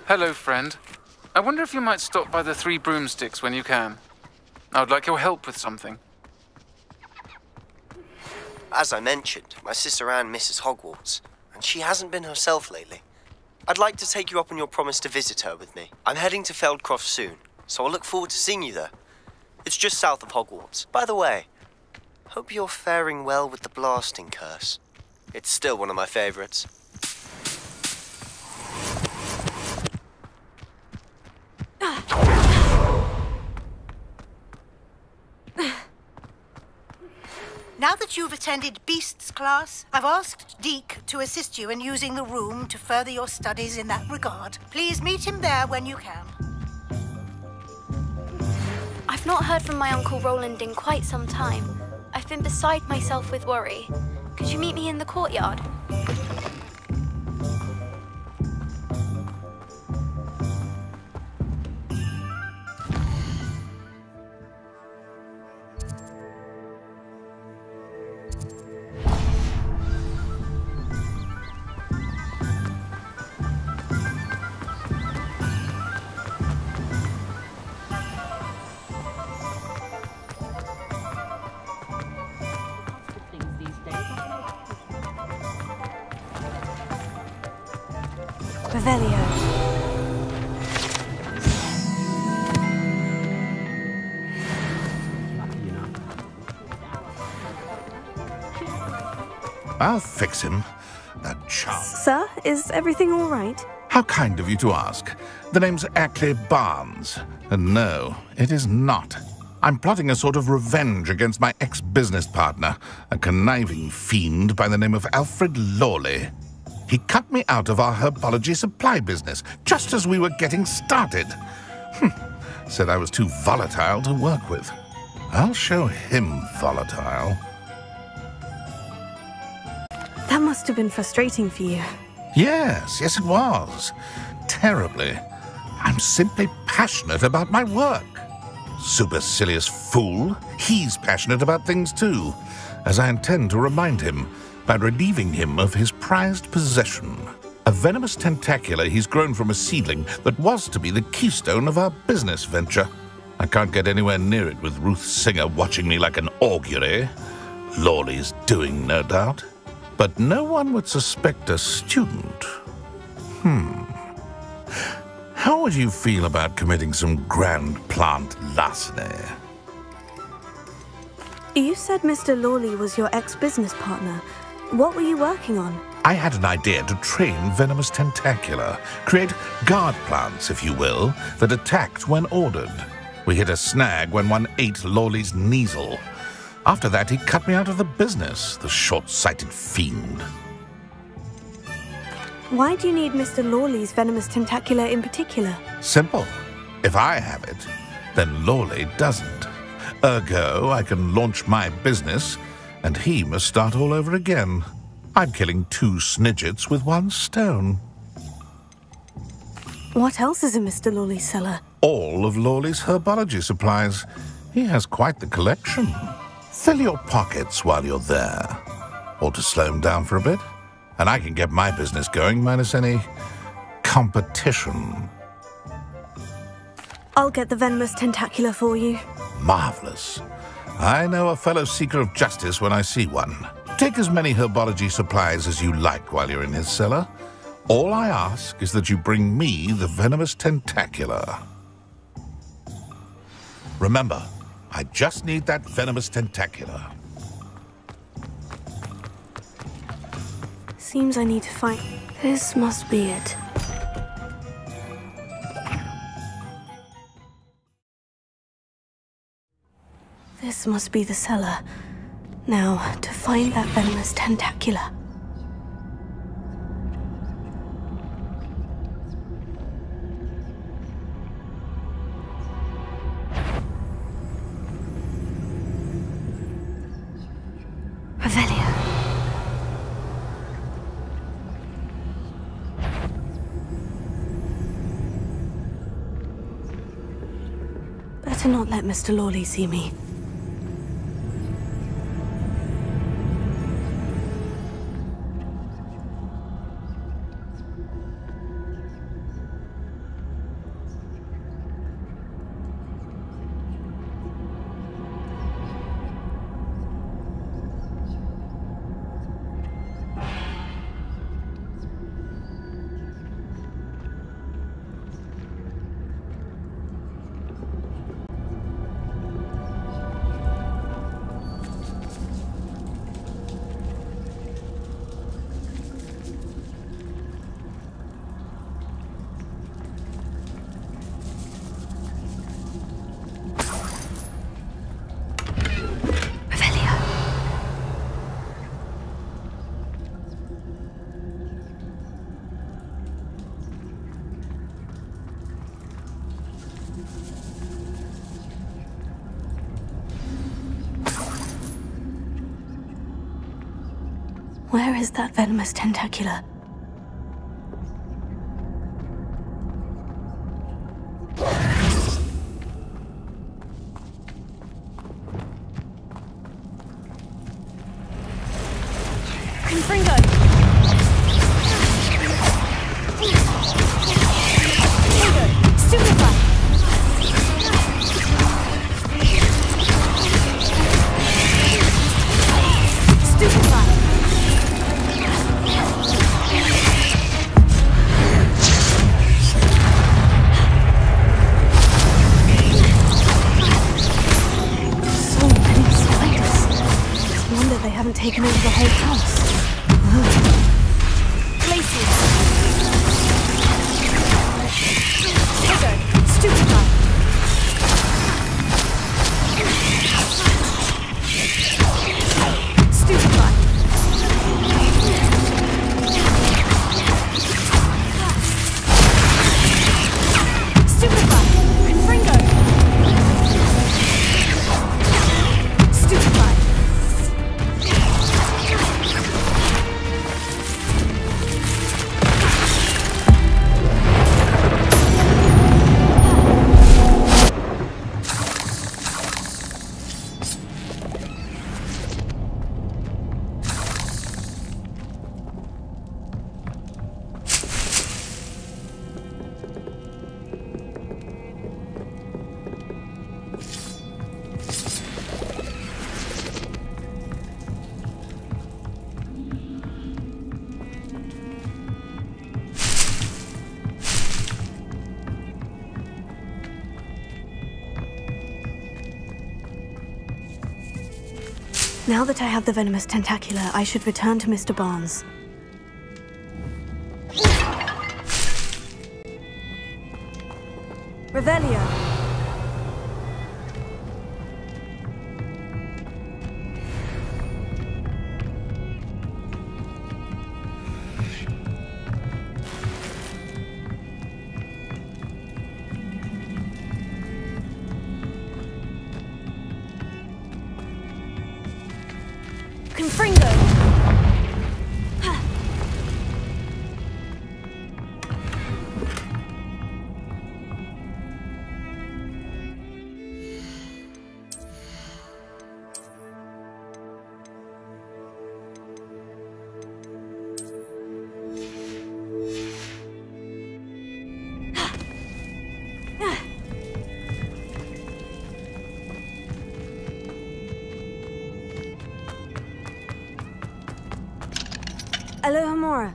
Hello, friend. I wonder if you might stop by the Three Broomsticks when you can. I would like your help with something. As I mentioned, my sister Anne misses Hogwarts, and she hasn't been herself lately. I'd like to take you up on your promise to visit her with me. I'm heading to Feldcroft soon, so I'll look forward to seeing you there. It's just south of Hogwarts. By the way, hope you're faring well with the blasting curse. It's still one of my favorites. Now that you've attended Beasts class, I've asked Deke to assist you in using the room to further your studies in that regard. Please meet him there when you can. I've not heard from my Uncle Roland in quite some time. I've been beside myself with worry. Could you meet me in the courtyard? Revelio. I'll fix him. That chump. Sir, is everything all right? How kind of you to ask. The name's Ackley Barnes. And no, it is not. I'm plotting a sort of revenge against my ex-business partner, a conniving fiend by the name of Alfred Lawley. He cut me out of our herbology supply business, just as we were getting started. Said I was too volatile to work with. I'll show him volatile. That must have been frustrating for you. Yes, it was. Terribly. I'm simply passionate about my work. Supercilious fool. He's passionate about things too, as I intend to remind him by relieving him of his prized possession. A venomous tentacula he's grown from a seedling that was to be the keystone of our business venture. I can't get anywhere near it with Ruth Singer watching me like an augury. Lawley's doing, no doubt. But no one would suspect a student. How would you feel about committing some grand plant larceny? You said Mr. Lawley was your ex-business partner. What were you working on? I had an idea to train venomous tentacula, create guard plants, if you will, that attacked when ordered. We hit a snag when one ate Lawley's Kneasel. After that, he cut me out of the business, the short-sighted fiend. Why do you need Mr. Lawley's venomous tentacula in particular? Simple. If I have it, then Lawley doesn't. Ergo, I can launch my business, and he must start all over again. I'm killing two snidgets with one stone. What else is in Mr. Lawley's cellar? All of Lawley's herbology supplies. He has quite the collection. Fill your pockets while you're there. Or to slow him down for a bit. And I can get my business going minus any competition. I'll get the venomous tentacula for you. Marvelous. I know a fellow seeker of justice when I see one. Take as many herbology supplies as you like while you're in his cellar. All I ask is that you bring me the venomous tentacula. Remember, I just need that venomous tentacula. Seems I need to find... This must be it. This must be the cellar. Now, to find that venomous tentacula. Revelio. Better not let Mr. Lawley see me. Where is that venomous tentacula? Confringo! Stupefy! Stupefy! So many spiders. No wonder they haven't taken over the whole house. Glacius! Trigger! Stupefy! Stupefy! Stupefy! Confringo! Stupefy! Now that I have the venomous tentacula, I should return to Mr. Barnes. Revelio! Confringo! Alohomora.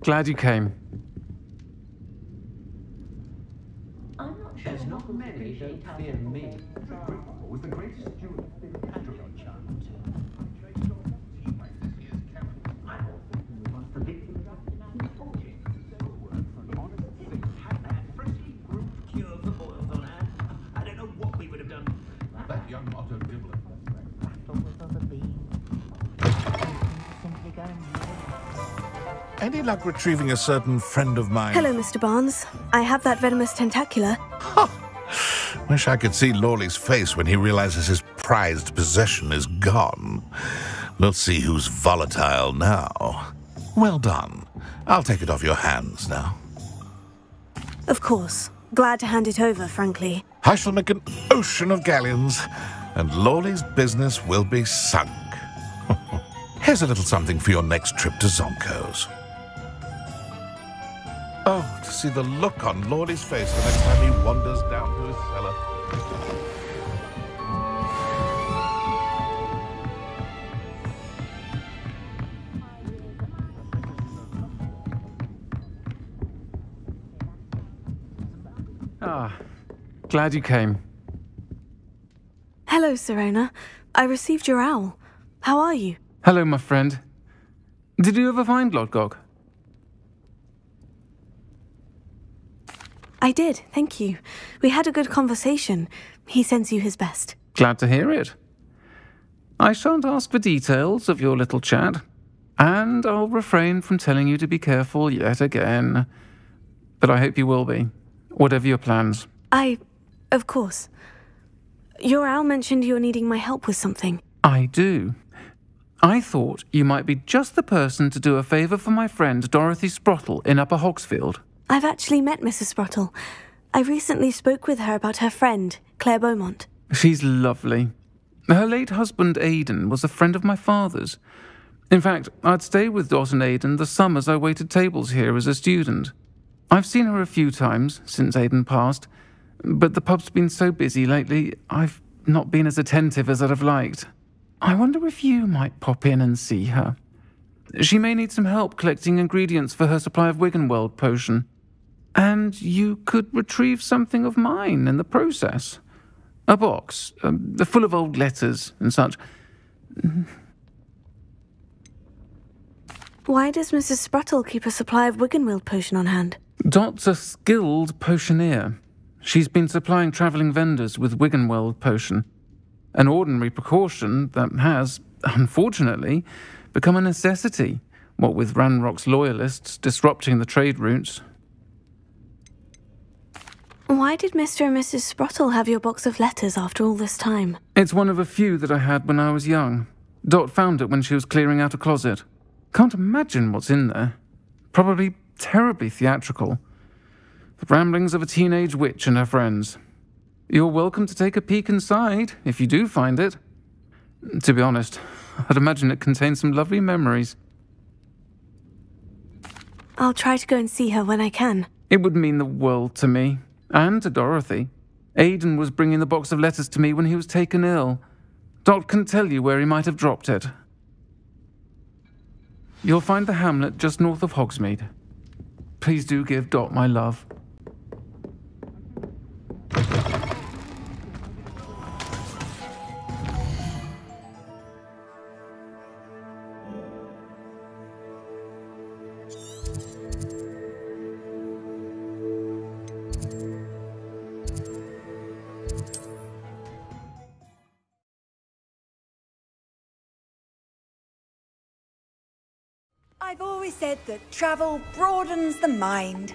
Glad you came. There's not many don't fear me. Was the greatest steward I don't know what we would have done. That young Otto Dibbler. Any luck retrieving a certain friend of mine? Hello, Mr. Barnes. I have that venomous tentacula. Wish I could see Lawley's face when he realizes his prized possession is gone. We'll see who's volatile now. Well done. I'll take it off your hands now. Of course. Glad to hand it over, frankly. I shall make an ocean of galleons. and Lawley's business will be sunk. Here's a little something for your next trip to Zonko's. Oh, to see the look on Lawley's face the next time he wanders down to his cellar. Ah, glad you came. Hello, Sirona. I received your owl. How are you? Hello, my friend. Did you ever find Lodgok? I did, thank you. We had a good conversation. He sends you his best. Glad to hear it. I shan't ask for details of your little chat, and I'll refrain from telling you to be careful yet again. But I hope you will be, whatever your plans. Of course. Your owl mentioned you're needing my help with something. I do. I thought you might be just the person to do a favour for my friend Dorothy Sprottle in Upper Hogsfield. I've actually met Mrs. Sprottle. I recently spoke with her about her friend, Claire Beaumont. She's lovely. Her late husband, Aidan, was a friend of my father's. In fact, I'd stay with Dot and Aidan the summers I waited tables here as a student. I've seen her a few times since Aidan passed, but the pub's been so busy lately, I've not been as attentive as I'd have liked. I wonder if you might pop in and see her. She may need some help collecting ingredients for her supply of Wiggenweld potion. And you could retrieve something of mine in the process. A box, full of old letters and such. Why does Mrs. Sprottle keep a supply of Wiggenweld potion on hand? Dot's a skilled potioneer. She's been supplying travelling vendors with Wiggenweld potion. An ordinary precaution that has, unfortunately, become a necessity, what with Ranrock's loyalists disrupting the trade routes. Why did Mr. and Mrs. Sprottle have your box of letters after all this time? It's one of a few that I had when I was young. Dot found it when she was clearing out a closet. Can't imagine what's in there. Probably terribly theatrical. The ramblings of a teenage witch and her friends. You're welcome to take a peek inside, if you do find it. To be honest, I'd imagine it contains some lovely memories. I'll try to go and see her when I can. It would mean the world to me. And to Dorothy. Aidan was bringing the box of letters to me when he was taken ill. Dot can tell you where he might have dropped it. You'll find the hamlet just north of Hogsmeade. Please do give Dot my love. I've always said that travel broadens the mind.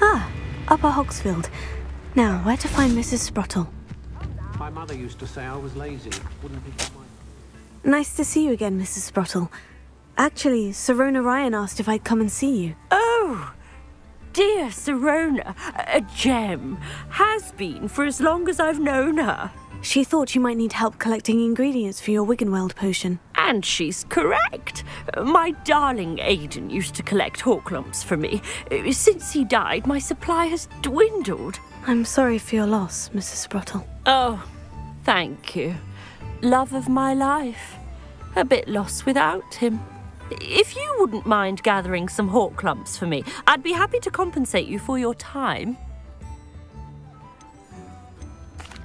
Ah, Upper Hogsfield. Now, where to find Mrs. Sprottle? My mother used to say I was lazy. Wouldn't pick up my... Nice to see you again, Mrs. Sprottle. Actually, Sirona Ryan asked if I'd come and see you. Oh, dear Sirona, a gem. Has been for as long as I've known her. She thought you might need help collecting ingredients for your Wiggenweld potion. And she's correct. My darling Aidan used to collect Horklumps for me. Since he died, my supply has dwindled. I'm sorry for your loss, Mrs. Sprottle. Oh, thank you. Love of my life. A bit lost without him. If you wouldn't mind gathering some Horklumps for me, I'd be happy to compensate you for your time.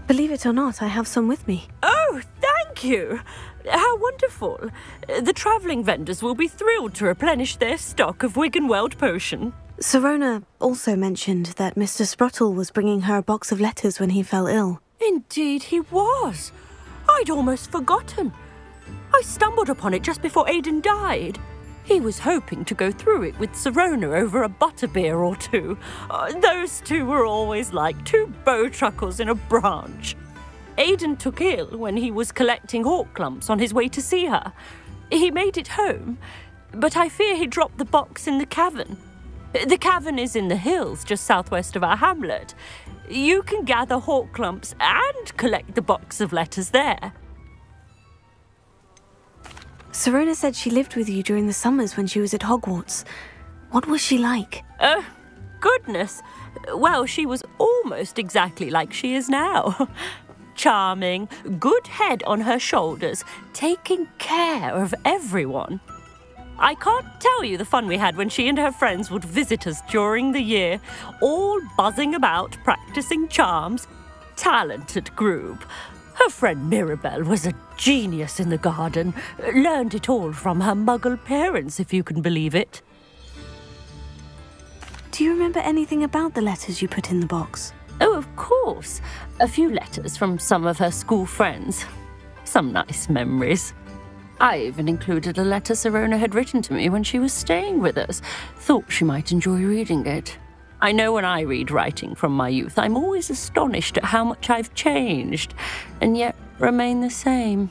Believe it or not, I have some with me. Oh, thank you. How wonderful. The travelling vendors will be thrilled to replenish their stock of Wiggenweld potion. Sirona also mentioned that Mr. Sprottle was bringing her a box of letters when he fell ill. Indeed he was. I'd almost forgotten. I stumbled upon it just before Aidan died. He was hoping to go through it with Sirona over a butterbeer or two. Those two were always like two bowtruckles in a branch. Aidan took ill when he was collecting hawk clumps on his way to see her. He made it home, but I fear he dropped the box in the cavern. The cavern is in the hills just southwest of our hamlet. You can gather hawk clumps and collect the box of letters there. Sirona said she lived with you during the summers when she was at Hogwarts. What was she like? Goodness. Well, she was almost exactly like she is now. Charming, good head on her shoulders, taking care of everyone. I can't tell you the fun we had when she and her friends would visit us during the year, all buzzing about, practicing charms. Talented group. Her friend Mirabelle was a genius in the garden. Learned it all from her muggle parents, if you can believe it. Do you remember anything about the letters you put in the box? Oh, of course. A few letters from some of her school friends. Some nice memories. I even included a letter Sirona had written to me when she was staying with us. Thought she might enjoy reading it. I know when I read writing from my youth, I'm always astonished at how much I've changed, and yet remain the same.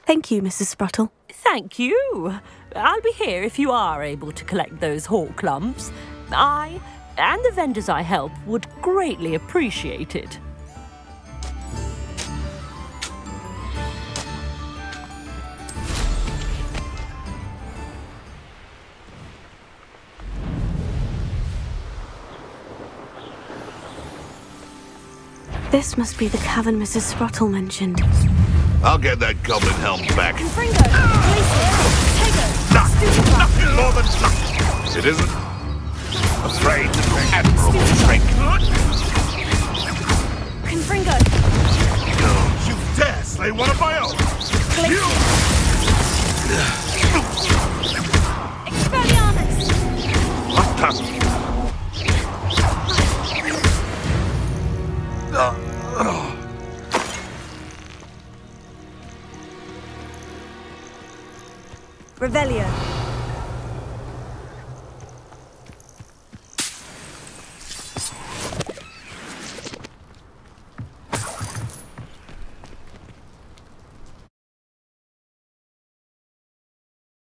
Thank you, Mrs. Spruttle. Thank you. I'll be here if you are able to collect those hawk clumps. I, and the vendors I help, would greatly appreciate it. This must be the cavern Mrs. Spruttle mentioned. I'll get that goblin helm back. Confringo! Glacier! Nothing more than nothing. It isn't. Afraid of admirable strength. Confringo! Don't you dare slay one of my own! You! Expelliarmus! What Revelio.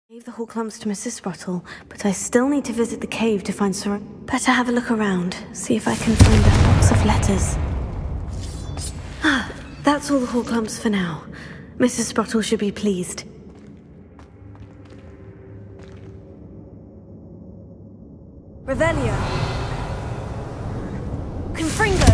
Gave the hawk clumps to Mrs. Spruttle, but I still need to visit the cave to find Sirona. Better have a look around, see if I can find that box of letters. Ah, that's all the hawk clumps for now. Mrs. Spruttle should be pleased. Revelio. Confringo!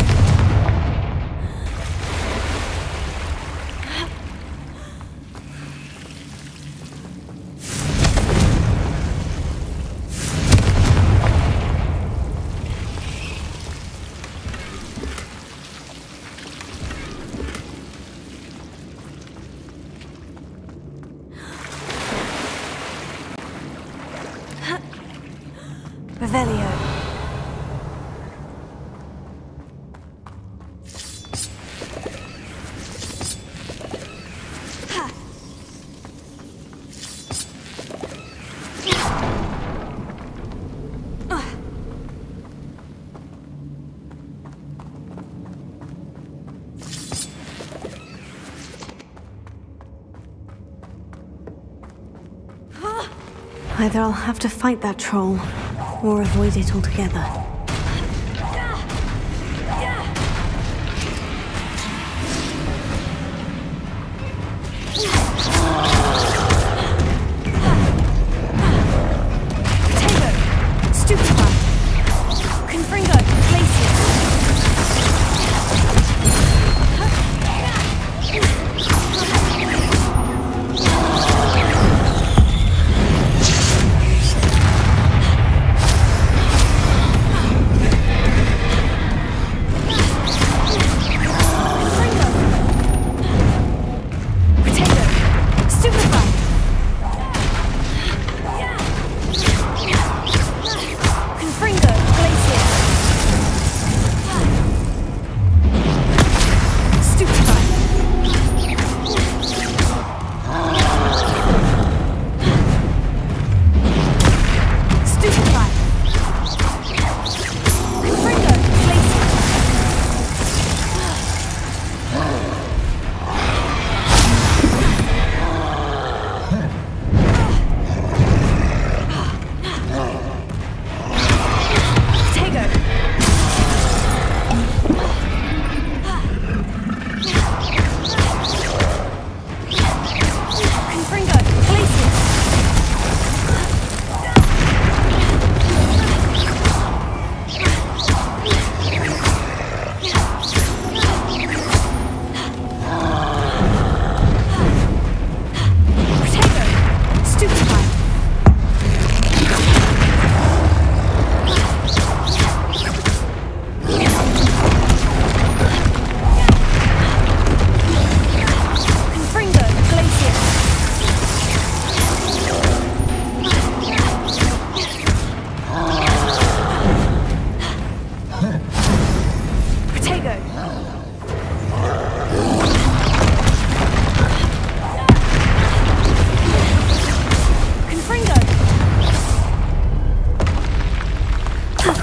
Revelio. Either I'll have to fight that troll, or avoid it altogether. Stupid!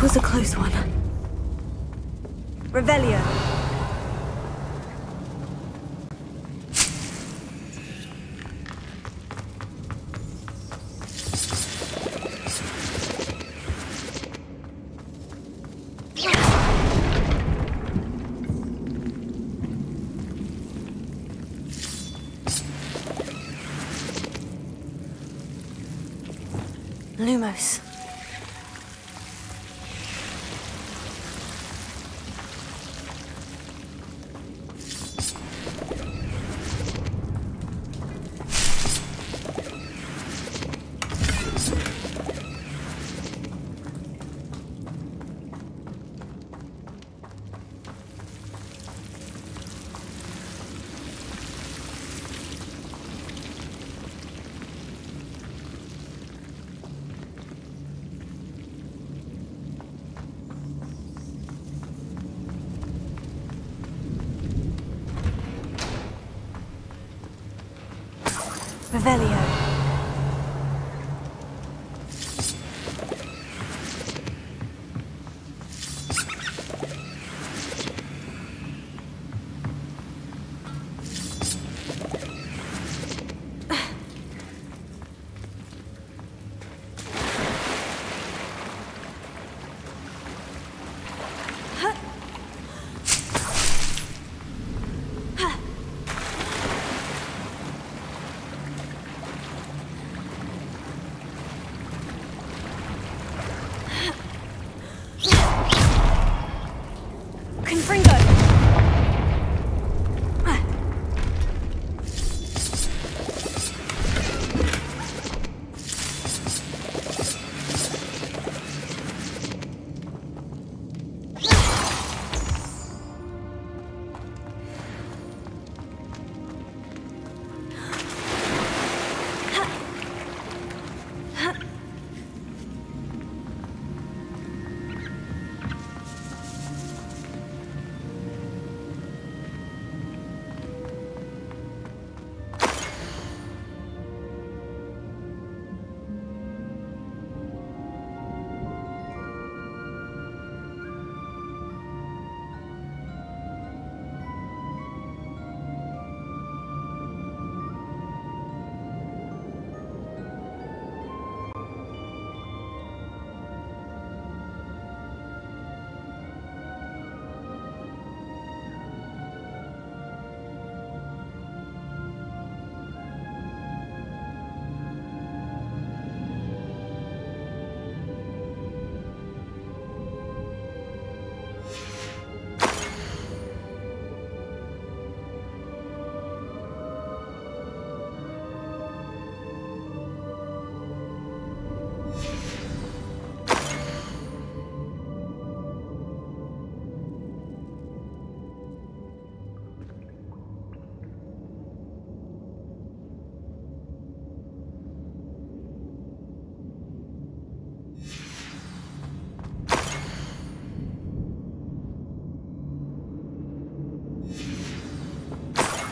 That was a close one. Revelio. Lumos. Revelio.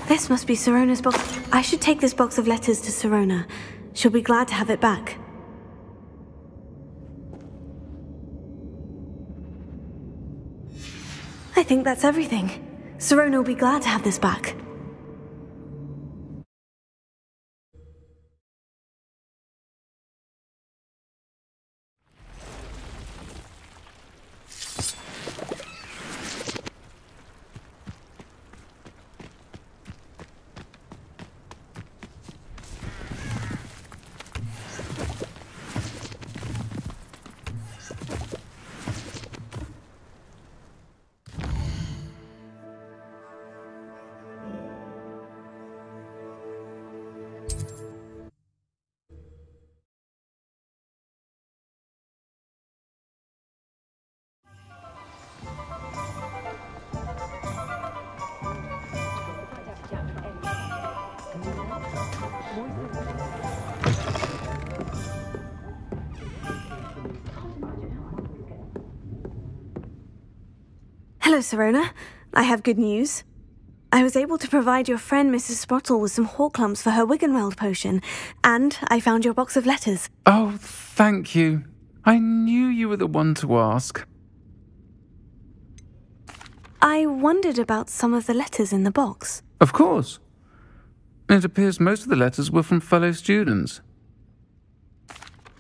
This must be Sirona's box. I should take this box of letters to Sirona. She'll be glad to have it back. I think that's everything. Sirona will be glad to have this back. Hello, Sirona. I have good news. I was able to provide your friend Mrs. Sprottle with some Horklumps for her Wiggenweld potion, and I found your box of letters. Oh, thank you. I knew you were the one to ask. I wondered about some of the letters in the box. Of course. It appears most of the letters were from fellow students.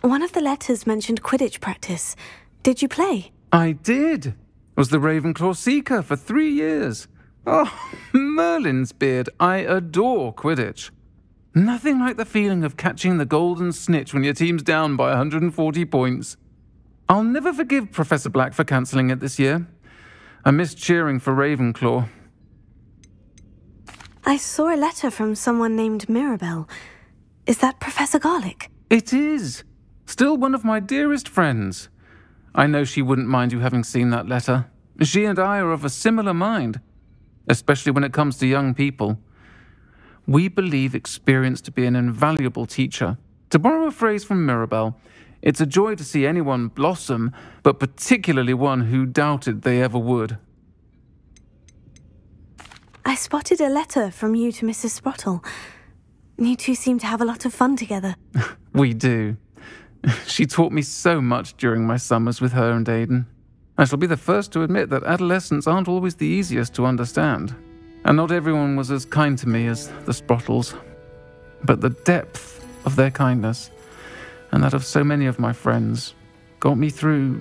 One of the letters mentioned Quidditch practice. Did you play? I did. Was the Ravenclaw Seeker for 3 years. Oh, Merlin's beard. I adore Quidditch. Nothing like the feeling of catching the golden snitch when your team's down by 140 points. I'll never forgive Professor Black for cancelling it this year. I missed cheering for Ravenclaw. I saw a letter from someone named Mirabelle. Is that Professor Garlick? It is. Still one of my dearest friends. I know she wouldn't mind you having seen that letter. She and I are of a similar mind, especially when it comes to young people. We believe experience to be an invaluable teacher. To borrow a phrase from Mirabelle, it's a joy to see anyone blossom, but particularly one who doubted they ever would. I spotted a letter from you to Mrs. Sprottle. You two seem to have a lot of fun together. We do. She taught me so much during my summers with her and Aidan. I shall be the first to admit that adolescents aren't always the easiest to understand. And not everyone was as kind to me as the Sprottles. But the depth of their kindness, and that of so many of my friends, got me through...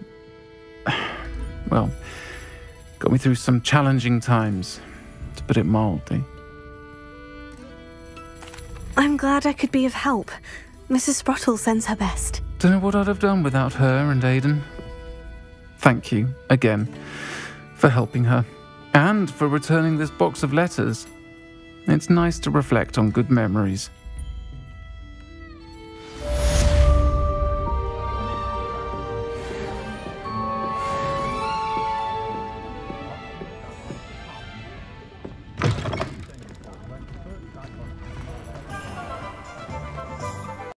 well, got me through some challenging times, to put it mildly. I'm glad I could be of help. Mrs. Sprottle sends her best. Don't know what I'd have done without her and Aidan. Thank you, again, for helping her, and for returning this box of letters. It's nice to reflect on good memories.